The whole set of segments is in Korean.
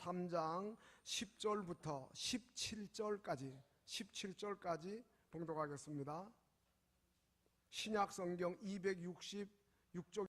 3장 10절부터 17절까지 봉독하겠습니다. 신약성경 266쪽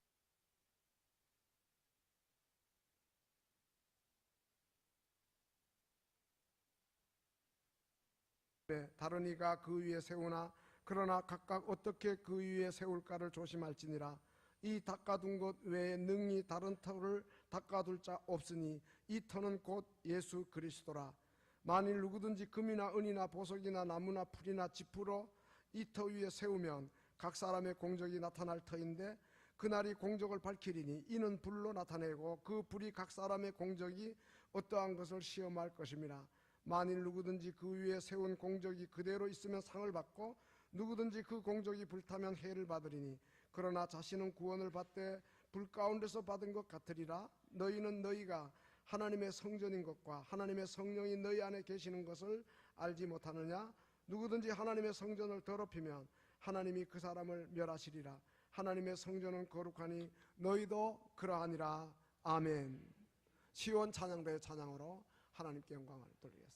다른 이가 그 위에 세우나 그러나 각각 어떻게 그 위에 세울까를 조심할지니라. 이 닦아둔 것 외에 능히 다른 터를 닦아둘 자 없으니 이 터는 곧 예수 그리스도라. 만일 누구든지 금이나 은이나 보석이나 나무나 풀이나 지푸로 이 터 위에 세우면 각 사람의 공적이 나타날 터인데 그날이 공적을 밝히리니 이는 불로 나타내고 그 불이 각 사람의 공적이 어떠한 것을 시험할 것임이라. 만일 누구든지 그 위에 세운 공적이 그대로 있으면 상을 받고 누구든지 그 공적이 불타면 해를 받으리니 그러나 자신은 구원을 받되 불 가운데서 받은 것 같으리라. 너희는 너희가 하나님의 성전인 것과 하나님의 성령이 너희 안에 계시는 것을 알지 못하느냐. 누구든지 하나님의 성전을 더럽히면 하나님이 그 사람을 멸하시리라. 하나님의 성전은 거룩하니 너희도 그러하니라. 아멘. 시온 찬양대의 찬양으로 하나님께 영광을 돌리겠습니다.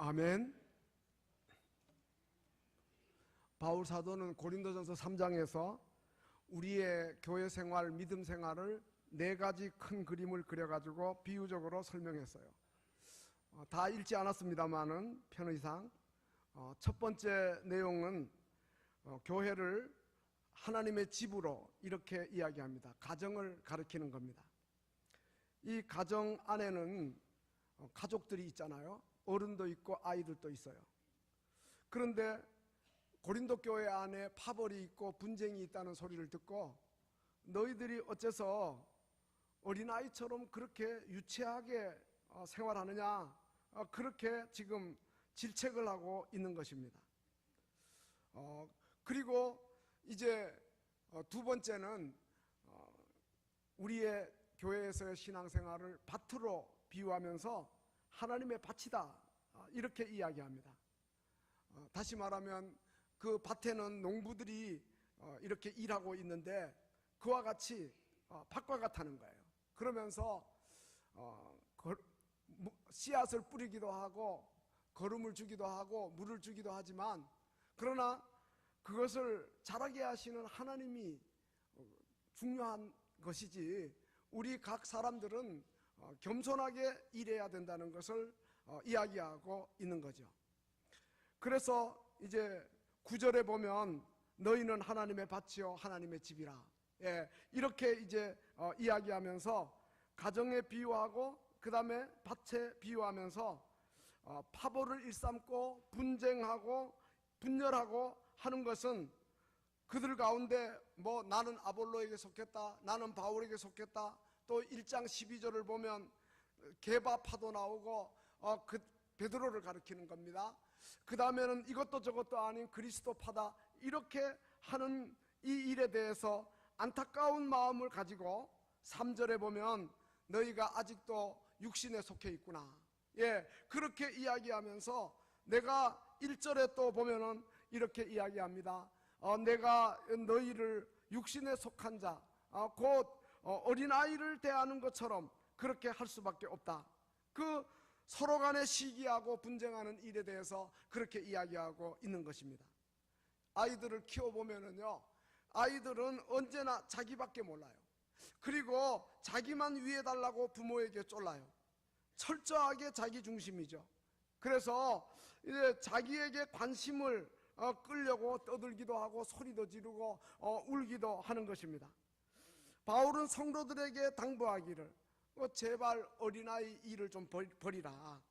아멘. 바울 사도는 고린도전서 3장에서 우리의 교회 생활, 믿음 생활을 네 가지 큰 그림을 그려가지고 비유적으로 설명했어요. 다 읽지 않았습니다만은 편의상 첫 번째 내용은 교회를 하나님의 집으로 이렇게 이야기합니다. 가정을 가리키는 겁니다. 이 가정 안에는 가족들이 있잖아요. 어른도 있고 아이들도 있어요. 그런데 고린도 교회 안에 파벌이 있고 분쟁이 있다는 소리를 듣고 너희들이 어째서 어린아이처럼 그렇게 유치하게 생활하느냐, 그렇게 지금 질책을 하고 있는 것입니다. 그리고 이제 두 번째는 우리의 교회에서의 신앙생활을 밭으로 비유하면서 하나님의 밭이다, 이렇게 이야기합니다. 다시 말하면 그 밭에는 농부들이 이렇게 일하고 있는데 그와 같이 밭과 같다는 거예요. 그러면서 씨앗을 뿌리기도 하고 거름을 주기도 하고 물을 주기도 하지만, 그러나 그것을 자라게 하시는 하나님이 중요한 것이지, 우리 각 사람들은 겸손하게 일해야 된다는 것을 이야기하고 있는 거죠. 그래서 이제 9절에 보면 너희는 하나님의 밭이요 하나님의 집이라, 이렇게 이제 이야기하면서 가정에 비유하고 그 다음에 밭에 비유하면서 파벌을 일삼고 분쟁하고 분열하고 하는 것은 그들 가운데 뭐 나는 아볼로에게 속했다, 나는 바울에게 속했다, 또 1장 12절을 보면 게바파도 나오고 그 베드로를 가리키는 겁니다. 그 다음에는 이것도 저것도 아닌 그리스도파다, 이렇게 하는 이 일에 대해서 안타까운 마음을 가지고 3절에 보면 너희가 아직도 육신에 속해 있구나, 그렇게 이야기하면서 내가 1절에 또 보면은 이렇게 이야기합니다. 내가 너희를 육신에 속한 자, 곧 어린아이를 대하는 것처럼 그렇게 할 수밖에 없다. 그 서로 간에 시기하고 분쟁하는 일에 대해서 그렇게 이야기하고 있는 것입니다. 아이들을 키워보면은요, 아이들은 언제나 자기밖에 몰라요. 그리고 자기만 위해달라고 부모에게 쫄라요. 철저하게 자기 중심이죠. 그래서 이제 자기에게 관심을 끌려고 떠들기도 하고 소리도 지르고 울기도 하는 것입니다. 바울은 성도들에게 당부하기를 제발 어린아이 일을 좀 버리라,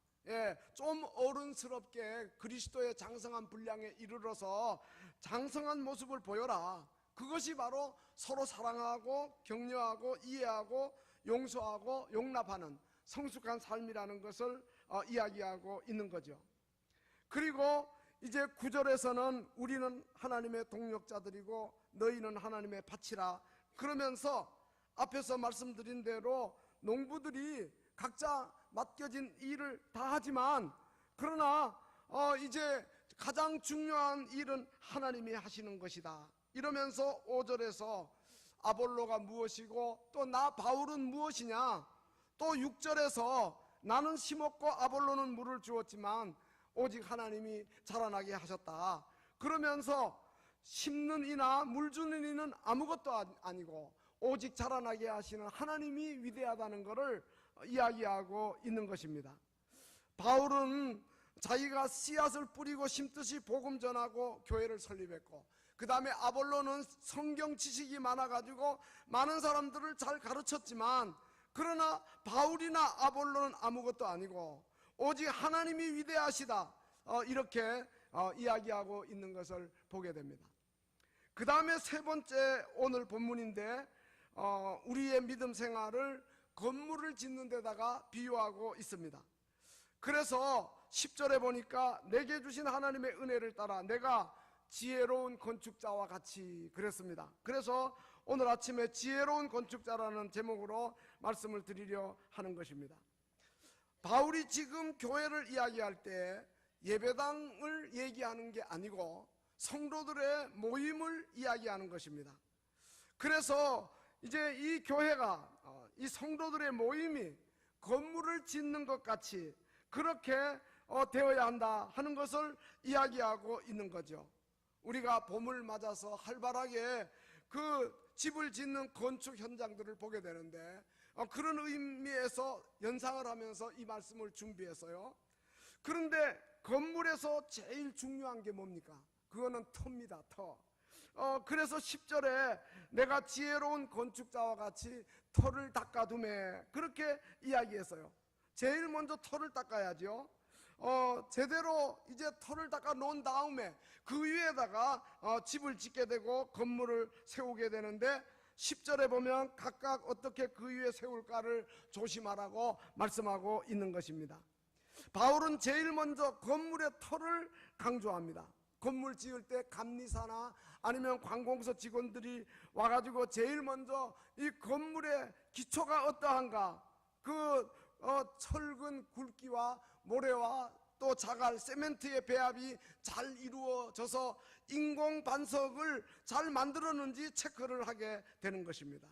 좀 어른스럽게 그리스도의 장성한 분량에 이르러서 장성한 모습을 보여라. 그것이 바로 서로 사랑하고 격려하고 이해하고 용서하고 용납하는 성숙한 삶이라는 것을 이야기하고 있는 거죠. 그리고 이제 9절에서는 우리는 하나님의 동역자들이고 너희는 하나님의 밭이라 그러면서 앞에서 말씀드린 대로 농부들이 각자 맡겨진 일을 다 하지만, 그러나 이제 가장 중요한 일은 하나님이 하시는 것이다, 이러면서 5절에서 아볼로가 무엇이고 또 나 바울은 무엇이냐, 또 6절에서 나는 심었고 아볼로는 물을 주었지만 오직 하나님이 자라나게 하셨다, 그러면서 심는 이나 물 주는 이는 아무것도 아니고 오직 자라나게 하시는 하나님이 위대하다는 것을 이야기하고 있는 것입니다. 바울은 자기가 씨앗을 뿌리고 심듯이 복음 전하고 교회를 설립했고, 그 다음에 아볼로는 성경 지식이 많아가지고 많은 사람들을 잘 가르쳤지만, 그러나 바울이나 아볼로는 아무것도 아니고 오직 하나님이 위대하시다, 이렇게 이야기하고 있는 것을 보게 됩니다. 그 다음에 세 번째 오늘 본문인데 우리의 믿음 생활을 건물을 짓는 데다가 비유하고 있습니다. 그래서 10절에 보니까 내게 주신 하나님의 은혜를 따라 내가 지혜로운 건축자와 같이 그랬습니다. 그래서 오늘 아침에 지혜로운 건축자라는 제목으로 말씀을 드리려 하는 것입니다. 바울이 지금 교회를 이야기할 때 예배당을 얘기하는 게 아니고 성도들의 모임을 이야기하는 것입니다. 그래서 이제 이 교회가 이 성도들의 모임이 건물을 짓는 것 같이 그렇게 되어야 한다 하는 것을 이야기하고 있는 거죠. 우리가 봄을 맞아서 활발하게 그 집을 짓는 건축 현장들을 보게 되는데 그런 의미에서 연상을 하면서 이 말씀을 준비했어요. 그런데 건물에서 제일 중요한 게 뭡니까? 그거는 터입니다. 터. 그래서 10절에 내가 지혜로운 건축자와 같이 터를 닦아두매 그렇게 이야기했어요. 제일 먼저 터를 닦아야죠. 제대로 이제 터를 닦아 놓은 다음에 그 위에다가 집을 짓게 되고 건물을 세우게 되는데 10절에 보면 각각 어떻게 그 위에 세울까를 조심하라고 말씀하고 있는 것입니다. 바울은 제일 먼저 건물의 터를 강조합니다. 건물 지을 때 감리사나 아니면 관공서 직원들이 와가지고 제일 먼저 이 건물의 기초가 어떠한가, 그 철근 굵기와 모래와 또 자갈, 세멘트의 배합이 잘 이루어져서 인공 반석을 잘 만들었는지 체크를 하게 되는 것입니다.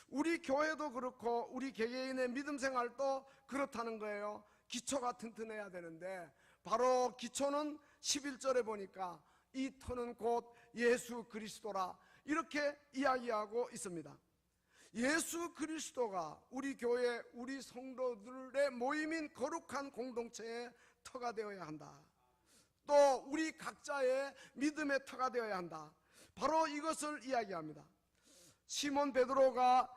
우리 교회도 그렇고 우리 개개인의 믿음 생활도 그렇다는 거예요. 기초가 튼튼해야 되는데 바로 기초는 11절에 보니까 이 터는 곧 예수 그리스도라 이렇게 이야기하고 있습니다. 예수 그리스도가 우리 교회, 우리 성도들의 모임인 거룩한 공동체의 터가 되어야 한다. 또 우리 각자의 믿음의 터가 되어야 한다. 바로 이것을 이야기합니다. 시몬 베드로가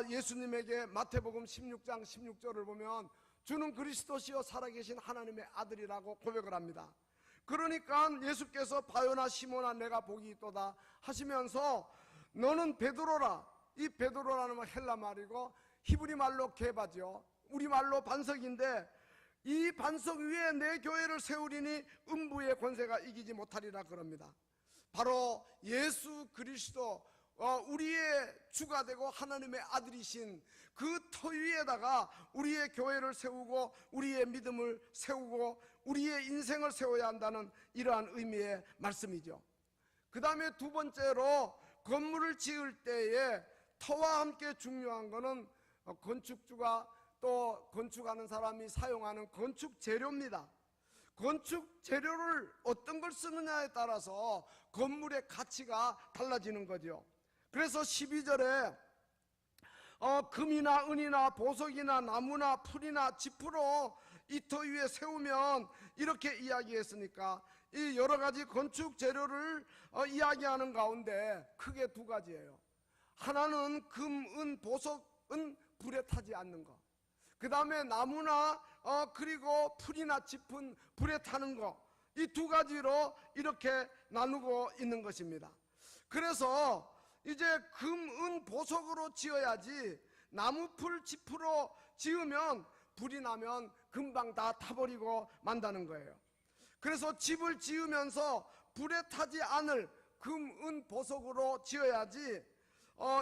예수님에게 마태복음 16장 16절을 보면 주는 그리스도시요 살아계신 하나님의 아들이라고 고백을 합니다. 그러니까 예수께서 바요나 시몬아 내가 복이 있도다 하시면서 너는 베드로라, 이 베드로라는 말 헬라 말이고 히브리 말로 게바죠. 우리 말로 반석인데 이 반석 위에 내 교회를 세우리니 음부의 권세가 이기지 못하리라 그럽니다. 바로 예수 그리스도, 우리의 주가 되고 하나님의 아들이신 그 터 위에다가 우리의 교회를 세우고 우리의 믿음을 세우고 우리의 인생을 세워야 한다는 이러한 의미의 말씀이죠. 그 다음에 두 번째로 건물을 지을 때에 터와 함께 중요한 것은 건축주가 또 건축하는 사람이 사용하는 건축 재료입니다. 건축 재료를 어떤 걸 쓰느냐에 따라서 건물의 가치가 달라지는 거죠. 그래서 12절에 금이나 은이나 보석이나 나무나 풀이나 지프로 이 터 위에 세우면 이렇게 이야기했으니까 이 여러 가지 건축 재료를 이야기하는 가운데 크게 두 가지예요. 하나는 금, 은, 보석은 불에 타지 않는 것. 그 다음에 나무나 그리고 풀이나 짚은 불에 타는 것. 이 두 가지로 이렇게 나누고 있는 것입니다. 그래서 이제 금, 은, 보석으로 지어야지 나무, 풀, 짚으로 지으면 불이 나면 금방 다 타버리고 만다는 거예요. 그래서 집을 지으면서 불에 타지 않을 금, 은, 보석으로 지어야지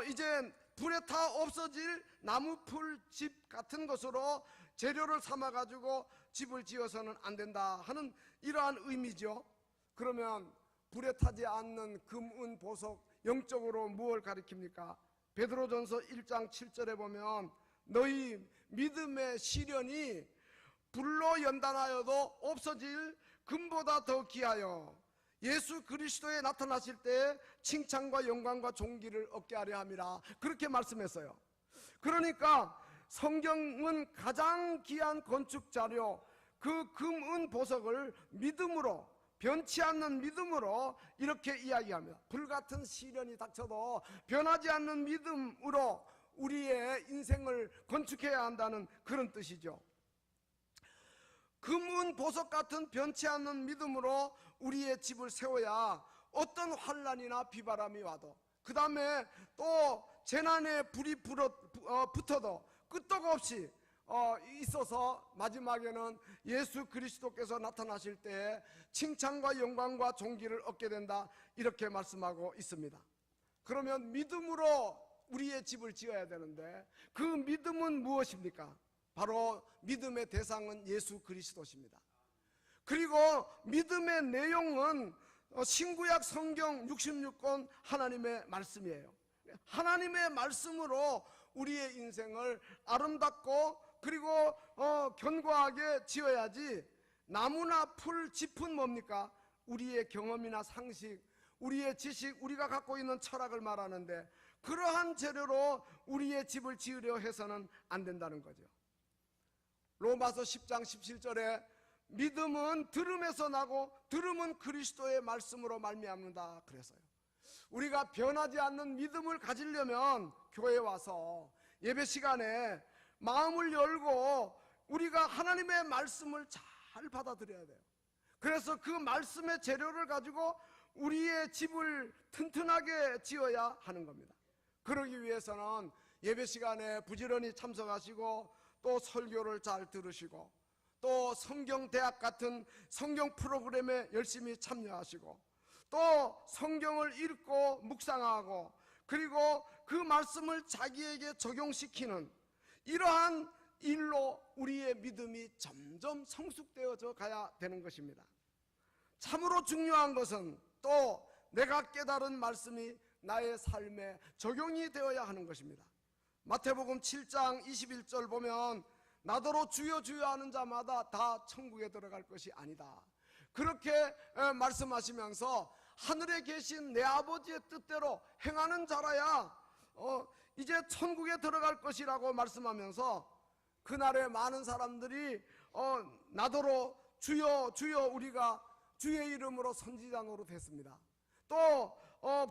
이제 불에 타 없어질 나무, 풀, 집 같은 것으로 재료를 삼아가지고 집을 지어서는 안 된다 하는 이러한 의미죠. 그러면 불에 타지 않는 금, 은, 보석 영적으로 무엇을 가리킵니까? 베드로전서 1장 7절에 보면 너희 믿음의 시련이 불로 연단하여도 없어질 금보다 더 귀하여 예수 그리스도에 나타나실 때 칭찬과 영광과 존귀를 얻게 하려 함이라 그렇게 말씀했어요. 그러니까 성경은 가장 귀한 건축 자료 그 금, 은, 보석을 믿음으로 변치 않는 믿음으로 이렇게 이야기합니다. 불같은 시련이 닥쳐도 변하지 않는 믿음으로 우리의 인생을 건축해야 한다는 그런 뜻이죠. 금, 은, 보석 같은 변치 않는 믿음으로 우리의 집을 세워야 어떤 환난이나 비바람이 와도 그 다음에 또 재난에 불이 붙어도 끄떡없이 있어서 마지막에는 예수 그리스도께서 나타나실 때에 칭찬과 영광과 존귀를 얻게 된다 이렇게 말씀하고 있습니다. 그러면 믿음으로 우리의 집을 지어야 되는데 그 믿음은 무엇입니까? 바로 믿음의 대상은 예수 그리스도십니다. 그리고 믿음의 내용은 신구약 성경 66권 하나님의 말씀이에요. 하나님의 말씀으로 우리의 인생을 아름답고 그리고 견고하게 지어야지 나무나 풀, 짚은 뭡니까? 우리의 경험이나 상식, 우리의 지식, 우리가 갖고 있는 철학을 말하는데 그러한 재료로 우리의 집을 지으려 해서는 안 된다는 거죠. 로마서 10장 17절에 믿음은 들음에서 나고 들음은 그리스도의 말씀으로 말미암는다 그랬어요. 우리가 변하지 않는 믿음을 가지려면 교회에 와서 예배 시간에 마음을 열고 우리가 하나님의 말씀을 잘 받아들여야 돼요. 그래서 그 말씀의 재료를 가지고 우리의 집을 튼튼하게 지어야 하는 겁니다. 그러기 위해서는 예배 시간에 부지런히 참석하시고 또 설교를 잘 들으시고 또 성경대학 같은 성경 프로그램에 열심히 참여하시고 또 성경을 읽고 묵상하고 그리고 그 말씀을 자기에게 적용시키는 이러한 일로 우리의 믿음이 점점 성숙되어져 가야 되는 것입니다. 참으로 중요한 것은 또 내가 깨달은 말씀이 나의 삶에 적용이 되어야 하는 것입니다. 마태복음 7장 21절 보면 나더러 주여 주여 하는 자마다 다 천국에 들어갈 것이 아니다, 그렇게 말씀하시면서 하늘에 계신 내 아버지의 뜻대로 행하는 자라야 이제 천국에 들어갈 것이라고 말씀하면서 그날에 많은 사람들이 나더러 주여 주여 우리가 주의 이름으로 선지자 노릇했습니다. 또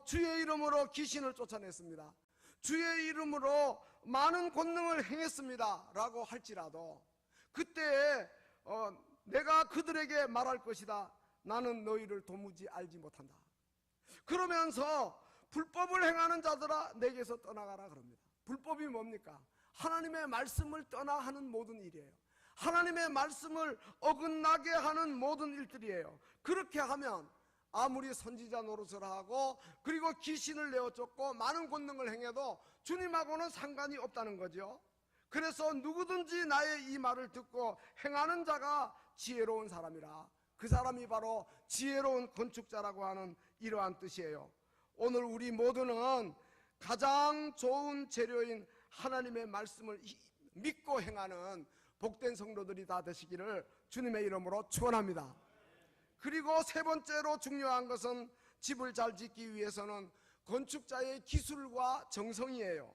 주의 이름으로 귀신을 쫓아냈습니다. 주의 이름으로 많은 권능을 행했습니다 라고 할지라도 그때에 내가 그들에게 말할 것이다. 나는 너희를 도무지 알지 못한다. 그러면서 불법을 행하는 자들아 내게서 떠나가라 그럽니다. 불법이 뭡니까? 하나님의 말씀을 떠나 하는 모든 일이에요. 하나님의 말씀을 어긋나게 하는 모든 일들이에요. 그렇게 하면 아무리 선지자 노릇을 하고 그리고 귀신을 내어쫓고 많은 권능을 행해도 주님하고는 상관이 없다는 거죠. 그래서 누구든지 나의 이 말을 듣고 행하는 자가 지혜로운 사람이라, 그 사람이 바로 지혜로운 건축자라고 하는 이러한 뜻이에요. 오늘 우리 모두는 가장 좋은 재료인 하나님의 말씀을 믿고 행하는 복된 성도들이 다 되시기를 주님의 이름으로 축원합니다. 그리고 세 번째로 중요한 것은 집을 잘 짓기 위해서는 건축자의 기술과 정성이에요.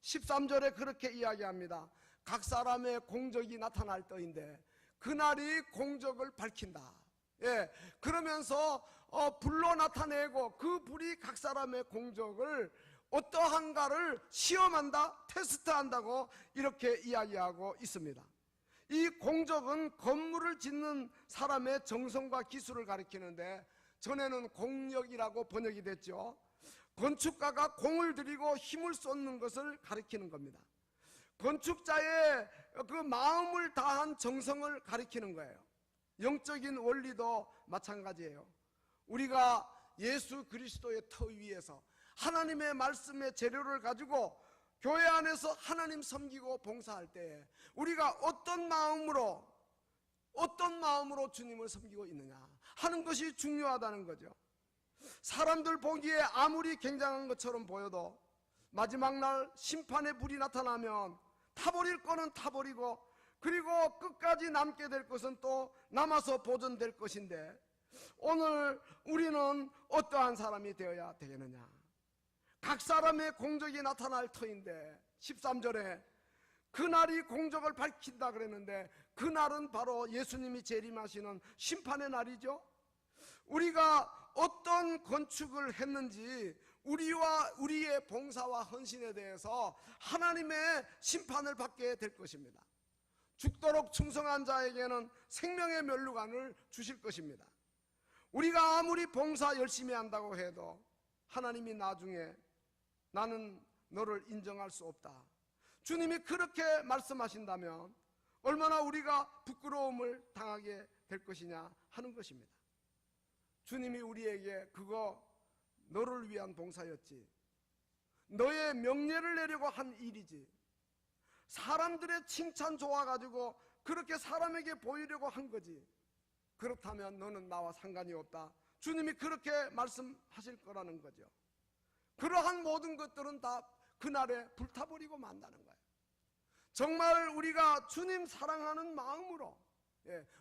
13절에 그렇게 이야기합니다. 각 사람의 공적이 나타날 터인데 그날이 공적을 밝힌다. 그러면서 불로 나타내고 그 불이 각 사람의 공적을 어떠한가를 시험한다, 테스트한다고 이렇게 이야기하고 있습니다. 이 공적은 건물을 짓는 사람의 정성과 기술을 가리키는데 전에는 공력이라고 번역이 됐죠. 건축가가 공을 들이고 힘을 쏟는 것을 가리키는 겁니다. 건축자의 그 마음을 다한 정성을 가리키는 거예요. 영적인 원리도 마찬가지예요. 우리가 예수 그리스도의 터 위에서 하나님의 말씀의 재료를 가지고 교회 안에서 하나님 섬기고 봉사할 때 우리가 어떤 마음으로 주님을 섬기고 있느냐 하는 것이 중요하다는 거죠. 사람들 보기에 아무리 굉장한 것처럼 보여도 마지막 날 심판의 불이 나타나면 타버릴 거는 타버리고 그리고 끝까지 남게 될 것은 또 남아서 보존될 것인데 오늘 우리는 어떠한 사람이 되어야 되겠느냐. 각 사람의 공적이 나타날 터인데 13절에 그날이 공적을 밝힌다 그랬는데 그날은 바로 예수님이 재림하시는 심판의 날이죠. 우리가 어떤 건축을 했는지 우리와 우리의 봉사와 헌신에 대해서 하나님의 심판을 받게 될 것입니다. 죽도록 충성한 자에게는 생명의 면류관을 주실 것입니다. 우리가 아무리 봉사 열심히 한다고 해도 하나님이 나중에 나는 너를 인정할 수 없다, 주님이 그렇게 말씀하신다면 얼마나 우리가 부끄러움을 당하게 될 것이냐 하는 것입니다. 주님이 우리에게 그거 너를 위한 봉사였지, 너의 명예를 내려고 한 일이지, 사람들의 칭찬 좋아가지고 그렇게 사람에게 보이려고 한 거지, 그렇다면 너는 나와 상관이 없다, 주님이 그렇게 말씀하실 거라는 거죠. 그러한 모든 것들은 다 그날에 불타버리고 만다는 거예요. 정말 우리가 주님 사랑하는 마음으로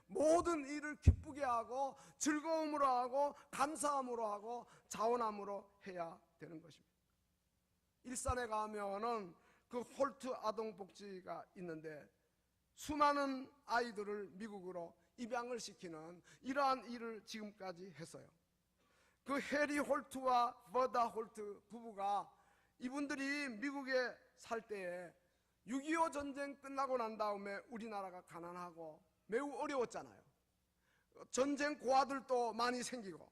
모든 일을 기쁘게 하고 즐거움으로 하고 감사함으로 하고 자원함으로 해야 되는 것입니다. 일산에 가면은 그 홀트 아동복지가 있는데 수많은 아이들을 미국으로 입양을 시키는 이러한 일을 지금까지 했어요. 그 해리 홀트와 버다 홀트 부부가 이분들이 미국에 살 때에 6.25 전쟁 끝나고 난 다음에 우리나라가 가난하고 매우 어려웠잖아요. 전쟁 고아들도 많이 생기고,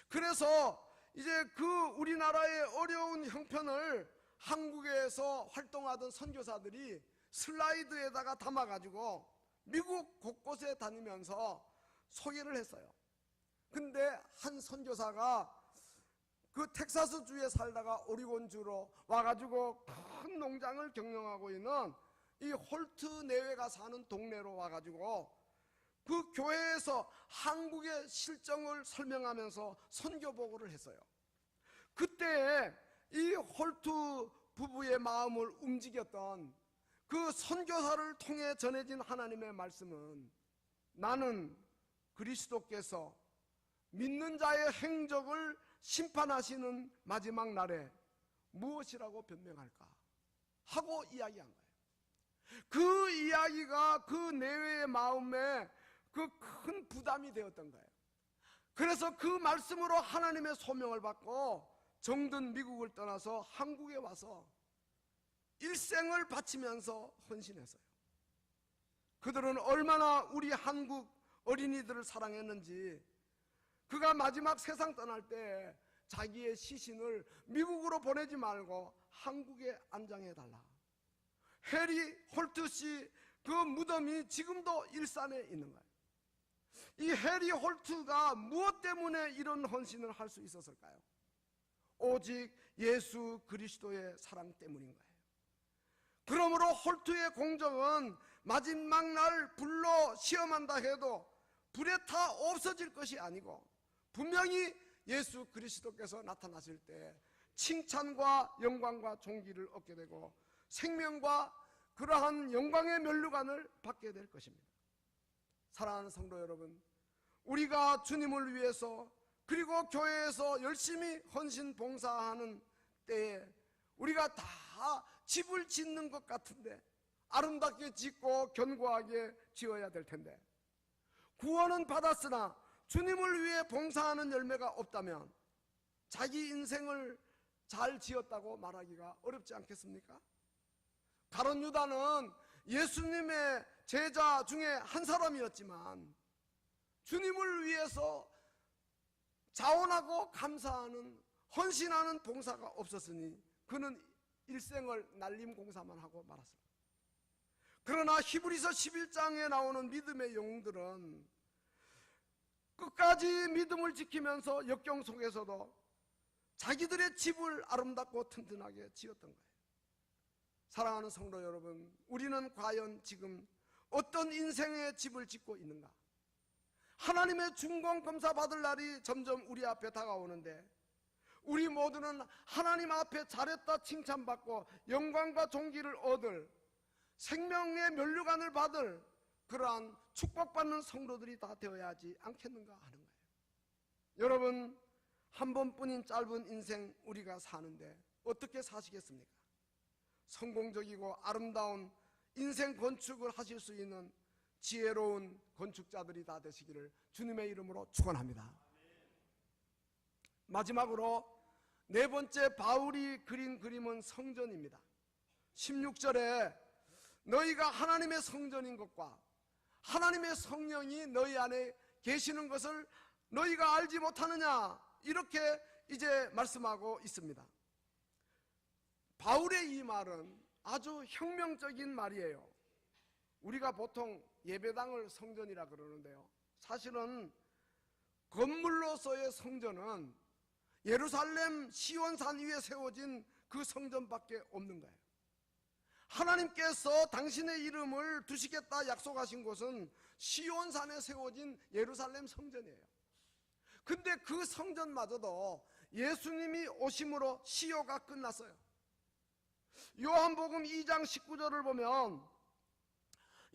그래서 이제 그 우리나라의 어려운 형편을 한국에서 활동하던 선교사들이 슬라이드에다가 담아가지고 미국 곳곳에 다니면서 소개를 했어요. 근데 한 선교사가 그 텍사스주에 살다가 오리곤주로 와가지고 큰 농장을 경영하고 있는 이 홀트 내외가 사는 동네로 와가지고 그 교회에서 한국의 실정을 설명하면서 선교 보고를 했어요. 그때 이 홀트 부부의 마음을 움직였던 그 선교사를 통해 전해진 하나님의 말씀은, 나는 그리스도께서 믿는 자의 행적을 심판하시는 마지막 날에 무엇이라고 변명할까 하고 이야기한 거예요. 그 이야기가 그 내외의 마음에 그 큰 부담이 되었던 거예요. 그래서 그 말씀으로 하나님의 소명을 받고 정든 미국을 떠나서 한국에 와서 일생을 바치면서 헌신했어요. 그들은 얼마나 우리 한국 어린이들을 사랑했는지, 그가 마지막 세상 떠날 때 자기의 시신을 미국으로 보내지 말고 한국에 안장해달라. 해리 홀트 씨 그 무덤이 지금도 일산에 있는 거예요. 이 해리 홀트가 무엇 때문에 이런 헌신을 할 수 있었을까요? 오직 예수 그리스도의 사랑 때문인 거예요. 그러므로 홀트의 공적은 마지막 날 불로 시험한다 해도 불에 타 없어질 것이 아니고, 분명히 예수 그리스도께서 나타나실 때 칭찬과 영광과 존귀를 얻게 되고 생명과 그러한 영광의 면류관을 받게 될 것입니다. 사랑하는 성도 여러분, 우리가 주님을 위해서 그리고 교회에서 열심히 헌신 봉사하는 때에 우리가 다 집을 짓는 것 같은데 아름답게 짓고 견고하게 지어야 될 텐데, 구원은 받았으나 주님을 위해 봉사하는 열매가 없다면 자기 인생을 잘 지었다고 말하기가 어렵지 않겠습니까? 가룟 유다는 예수님의 제자 중에 한 사람이었지만 주님을 위해서 자원하고 감사하는, 헌신하는 봉사가 없었으니 그는 일생을 날림 공사만 하고 말았습니다. 그러나 히브리서 11장에 나오는 믿음의 영웅들은 끝까지 믿음을 지키면서 역경 속에서도 자기들의 집을 아름답고 튼튼하게 지었던 거예요. 사랑하는 성도 여러분, 우리는 과연 지금 어떤 인생의 집을 짓고 있는가? 하나님의 중공검사 받을 날이 점점 우리 앞에 다가오는데, 우리 모두는 하나님 앞에 잘했다 칭찬받고 영광과 존귀를 얻을, 생명의 면류관을 받을 그러한 축복받는 성도들이 다 되어야 하지 않겠는가 하는 거예요. 여러분, 한 번뿐인 짧은 인생 우리가 사는데 어떻게 사시겠습니까? 성공적이고 아름다운 인생 건축을 하실 수 있는 지혜로운 건축자들이 다 되시기를 주님의 이름으로 축원합니다. 마지막으로 네 번째 바울이 그린 그림은 성전입니다. 16절에 너희가 하나님의 성전인 것과 하나님의 성령이 너희 안에 계시는 것을 너희가 알지 못하느냐, 이렇게 이제 말씀하고 있습니다. 바울의 이 말은 아주 혁명적인 말이에요. 우리가 보통 예배당을 성전이라 그러는데요, 사실은 건물로서의 성전은 예루살렘 시온산 위에 세워진 그 성전밖에 없는 거예요. 하나님께서 당신의 이름을 두시겠다 약속하신 곳은 시온산에 세워진 예루살렘 성전이에요. 근데 그 성전마저도 예수님이 오심으로 시효가 끝났어요. 요한복음 2장 19절을 보면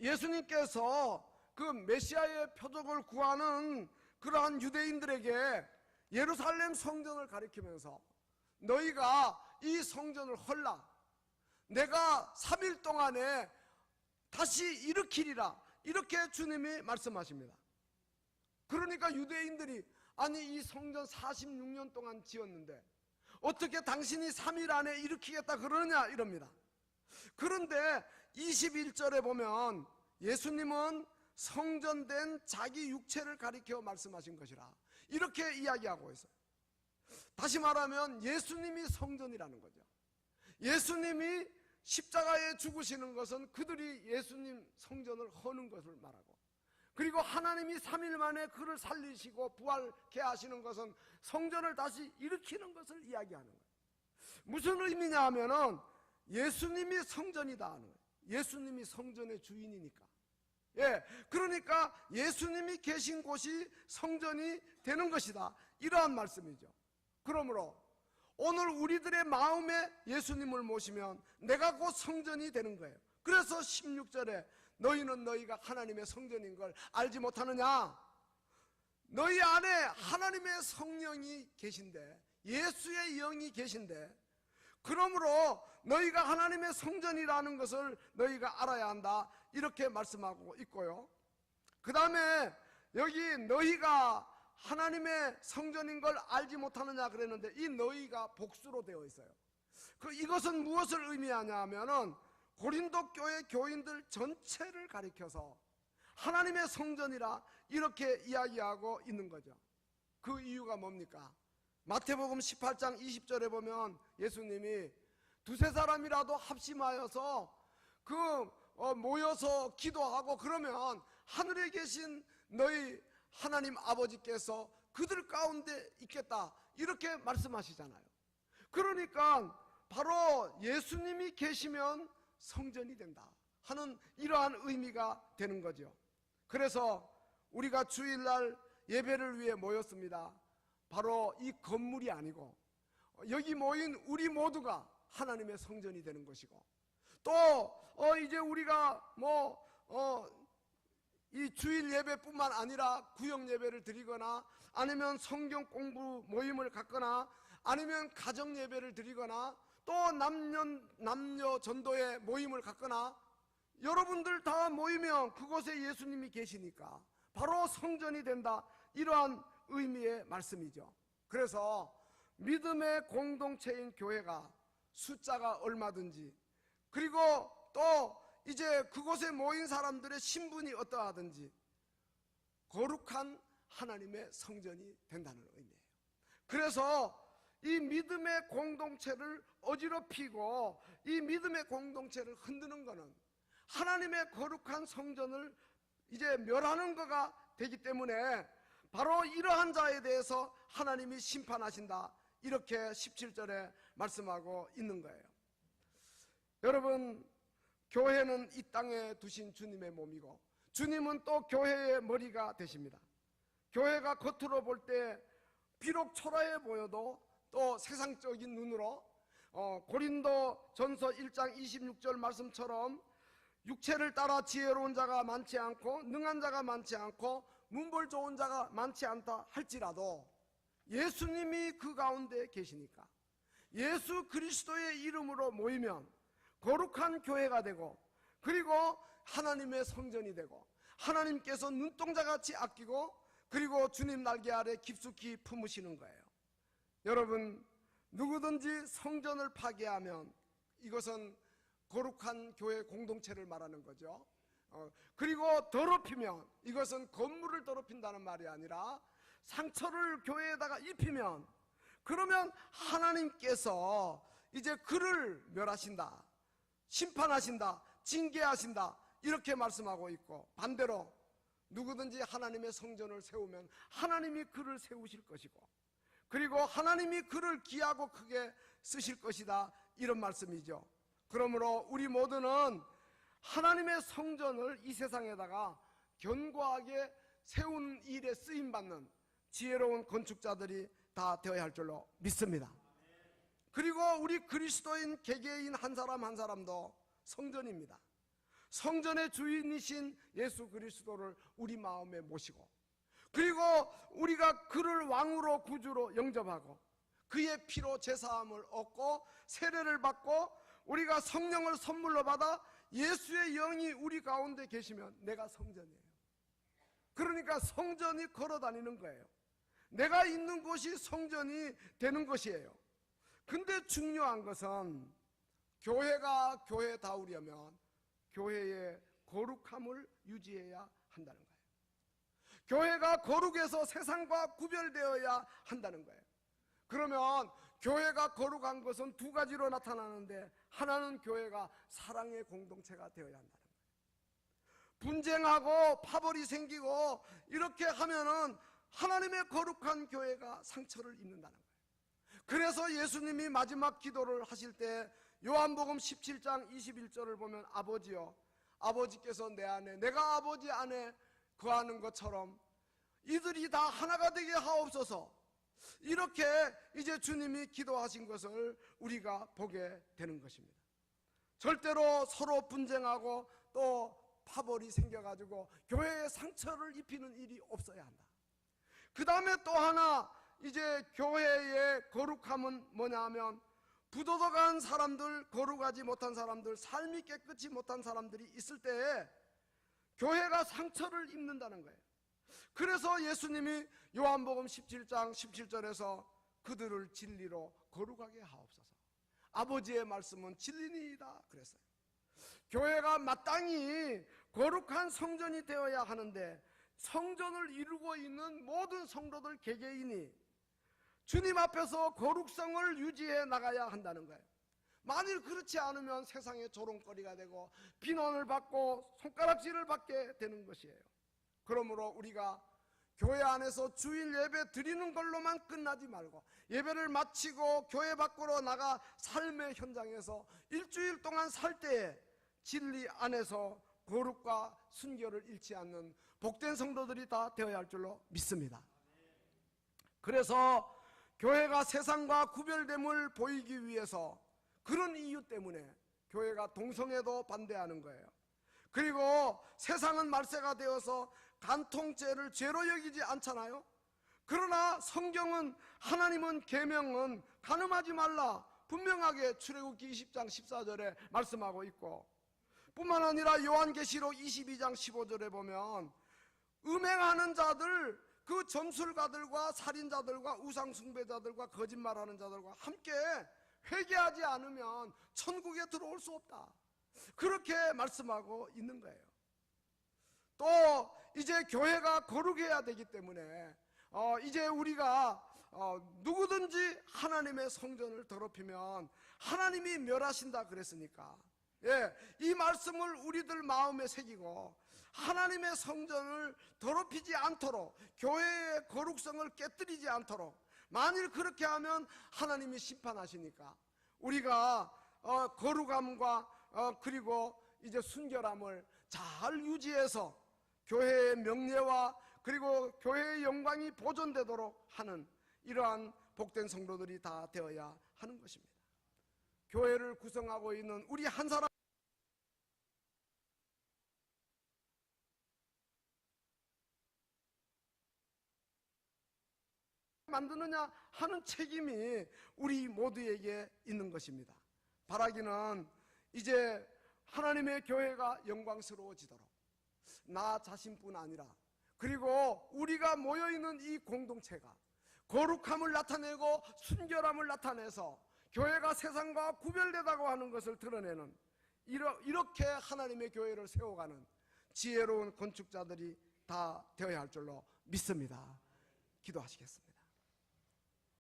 예수님께서 그 메시아의 표적을 구하는 그러한 유대인들에게 예루살렘 성전을 가리키면서 너희가 이 성전을 헐라, 내가 3일 동안에 다시 일으키리라, 이렇게 주님이 말씀하십니다. 그러니까 유대인들이 아니 이 성전 46년 동안 지었는데 어떻게 당신이 3일 안에 일으키겠다 그러느냐 이럽니다. 그런데 21절에 보면 예수님은 성전된 자기 육체를 가리켜 말씀하신 것이라 이렇게 이야기하고 있어요. 다시 말하면 예수님이 성전이라는 거죠. 예수님이 십자가에 죽으시는 것은 그들이 예수님 성전을 허는 것을 말하고, 그리고 하나님이 3일 만에 그를 살리시고 부활케 하시는 것은 성전을 다시 일으키는 것을 이야기하는 거예요. 무슨 의미냐 하면은 예수님이 성전이다 하는 거예요. 예수님이 성전의 주인이니까. 그러니까 예수님이 계신 곳이 성전이 되는 것이다, 이러한 말씀이죠. 그러므로 오늘 우리들의 마음에 예수님을 모시면 내가 곧 성전이 되는 거예요. 그래서 16절에 너희는 너희가 하나님의 성전인 걸 알지 못하느냐? 너희 안에 하나님의 성령이 계신데, 예수의 영이 계신데, 그러므로 너희가 하나님의 성전이라는 것을 너희가 알아야 한다, 이렇게 말씀하고 있고요. 그 다음에 여기 너희가 하나님의 성전인 걸 알지 못하느냐 그랬는데, 이 너희가 복수로 되어 있어요. 이것은 무엇을 의미하냐 하면은 고린도 교회 교인들 전체를 가리켜서 하나님의 성전이라 이렇게 이야기하고 있는 거죠. 그 이유가 뭡니까? 마태복음 18장 20절에 보면 예수님이 두세 사람이라도 합심하여서 모여서 기도하고 그러면 하늘에 계신 너희 하나님 아버지께서 그들 가운데 있겠다, 이렇게 말씀하시잖아요. 그러니까 바로 예수님이 계시면 성전이 된다 하는 이러한 의미가 되는 거죠. 그래서 우리가 주일날 예배를 위해 모였습니다. 바로 이 건물이 아니고 여기 모인 우리 모두가 하나님의 성전이 되는 것이고, 또 이제 우리가 이 주일 예배뿐만 아니라 구역 예배를 드리거나 아니면 성경 공부 모임을 갖거나 아니면 가정 예배를 드리거나 또 남녀 전도의 모임을 갖거나, 여러분들 다 모이면 그곳에 예수님이 계시니까 바로 성전이 된다, 이러한 의미의 말씀이죠. 그래서 믿음의 공동체인 교회가 숫자가 얼마든지, 그리고 또 이제 그곳에 모인 사람들의 신분이 어떠하든지 거룩한 하나님의 성전이 된다는 의미예요. 그래서 이 믿음의 공동체를 어지럽히고 이 믿음의 공동체를 흔드는 것은 하나님의 거룩한 성전을 이제 멸하는 것가 되기 때문에 바로 이러한 자에 대해서 하나님이 심판하신다, 이렇게 17절에 말씀하고 있는 거예요. 여러분, 교회는 이 땅에 두신 주님의 몸이고 주님은 또 교회의 머리가 되십니다. 교회가 겉으로 볼 때 비록 초라해 보여도 또 세상적인 눈으로 고린도 전서 1장 26절 말씀처럼 육체를 따라 지혜로운 자가 많지 않고 능한 자가 많지 않고 문벌 좋은 자가 많지 않다 할지라도 예수님이 그 가운데 계시니까 예수 그리스도의 이름으로 모이면 거룩한 교회가 되고, 그리고 하나님의 성전이 되고 하나님께서 눈동자같이 아끼고 그리고 주님 날개 아래 깊숙이 품으시는 거예요. 여러분, 누구든지 성전을 파괴하면 이것은 거룩한 교회 공동체를 말하는 거죠. 그리고 더럽히면 이것은 건물을 더럽힌다는 말이 아니라 상처를 교회에다가 입히면, 그러면 하나님께서 이제 그를 멸하신다, 심판하신다, 징계하신다, 이렇게 말씀하고 있고, 반대로 누구든지 하나님의 성전을 세우면 하나님이 그를 세우실 것이고 그리고 하나님이 그를 귀하고 크게 쓰실 것이다, 이런 말씀이죠. 그러므로 우리 모두는 하나님의 성전을 이 세상에다가 견고하게 세우는 일에 쓰임받는 지혜로운 건축자들이 다 되어야 할 줄로 믿습니다. 그리고 우리 그리스도인 개개인 한 사람 한 사람도 성전입니다. 성전의 주인이신 예수 그리스도를 우리 마음에 모시고, 그리고 우리가 그를 왕으로 구주로 영접하고 그의 피로 제사함을 얻고 세례를 받고 우리가 성령을 선물로 받아 예수의 영이 우리 가운데 계시면 내가 성전이에요. 그러니까 성전이 걸어다니는 거예요. 내가 있는 곳이 성전이 되는 것이에요. 근데 중요한 것은 교회가 교회다우려면 교회의 거룩함을 유지해야 한다는 거예요. 교회가 거룩해서 세상과 구별되어야 한다는 거예요. 그러면 교회가 거룩한 것은 두 가지로 나타나는데, 하나는 교회가 사랑의 공동체가 되어야 한다는 거예요. 분쟁하고 파벌이 생기고 이렇게 하면은 하나님의 거룩한 교회가 상처를 입는다는 거예요. 그래서 예수님이 마지막 기도를 하실 때 요한복음 17장 21절을 보면, 아버지여, 아버지께서 내 안에, 내가 아버지 안에 거하는 것처럼 이들이 다 하나가 되게 하옵소서, 이렇게 이제 주님이 기도하신 것을 우리가 보게 되는 것입니다. 절대로 서로 분쟁하고 또 파벌이 생겨가지고 교회에 상처를 입히는 일이 없어야 한다. 그 다음에 또 하나, 이제 교회의 거룩함은 뭐냐 하면, 부도덕한 사람들, 거룩하지 못한 사람들, 삶이 깨끗이 못한 사람들이 있을 때에 교회가 상처를 입는다는 거예요. 그래서 예수님이 요한복음 17장 17절에서 그들을 진리로 거룩하게 하옵소서, 아버지의 말씀은 진리니이다 그랬어요. 교회가 마땅히 거룩한 성전이 되어야 하는데, 성전을 이루고 있는 모든 성도들 개개인이 주님 앞에서 거룩성을 유지해 나가야 한다는 거예요. 만일 그렇지 않으면 세상의 조롱거리가 되고 비난을 받고 손가락질을 받게 되는 것이에요. 그러므로 우리가 교회 안에서 주일 예배 드리는 걸로만 끝나지 말고, 예배를 마치고 교회 밖으로 나가 삶의 현장에서 일주일 동안 살 때에 진리 안에서 거룩과 순결을 잃지 않는 복된 성도들이 다 되어야 할 줄로 믿습니다. 그래서 교회가 세상과 구별됨을 보이기 위해서, 그런 이유 때문에 교회가 동성애도 반대하는 거예요. 그리고 세상은 말세가 되어서 간통죄를 죄로 여기지 않잖아요. 그러나 성경은, 하나님은 계명은 간음하지 말라 분명하게 출애굽기 20장 14절에 말씀하고 있고, 뿐만 아니라 요한계시록 22장 15절에 보면 음행하는 자들, 그 점술가들과 살인자들과 우상숭배자들과 거짓말하는 자들과 함께 회개하지 않으면 천국에 들어올 수 없다, 그렇게 말씀하고 있는 거예요. 또 이제 교회가 거룩해야 되기 때문에 이제 우리가 누구든지 하나님의 성전을 더럽히면 하나님이 멸하신다 그랬으니까, 이 말씀을 우리들 마음에 새기고 하나님의 성전을 더럽히지 않도록, 교회의 거룩성을 깨뜨리지 않도록, 만일 그렇게 하면 하나님이 심판하시니까 우리가 거룩함과 그리고 이제 순결함을 잘 유지해서 교회의 명예와 그리고 교회의 영광이 보존되도록 하는 이러한 복된 성도들이 다 되어야 하는 것입니다. 교회를 구성하고 있는 우리 한 사람 만드느냐 하는 책임이 우리 모두에게 있는 것입니다. 바라기는 이제 하나님의 교회가 영광스러워지도록, 나 자신뿐 아니라 그리고 우리가 모여있는 이 공동체가 거룩함을 나타내고 순결함을 나타내서 교회가 세상과 구별되다고 하는 것을 드러내는, 이렇게 하나님의 교회를 세워가는 지혜로운 건축자들이 다 되어야 할 줄로 믿습니다. 기도하시겠습니다.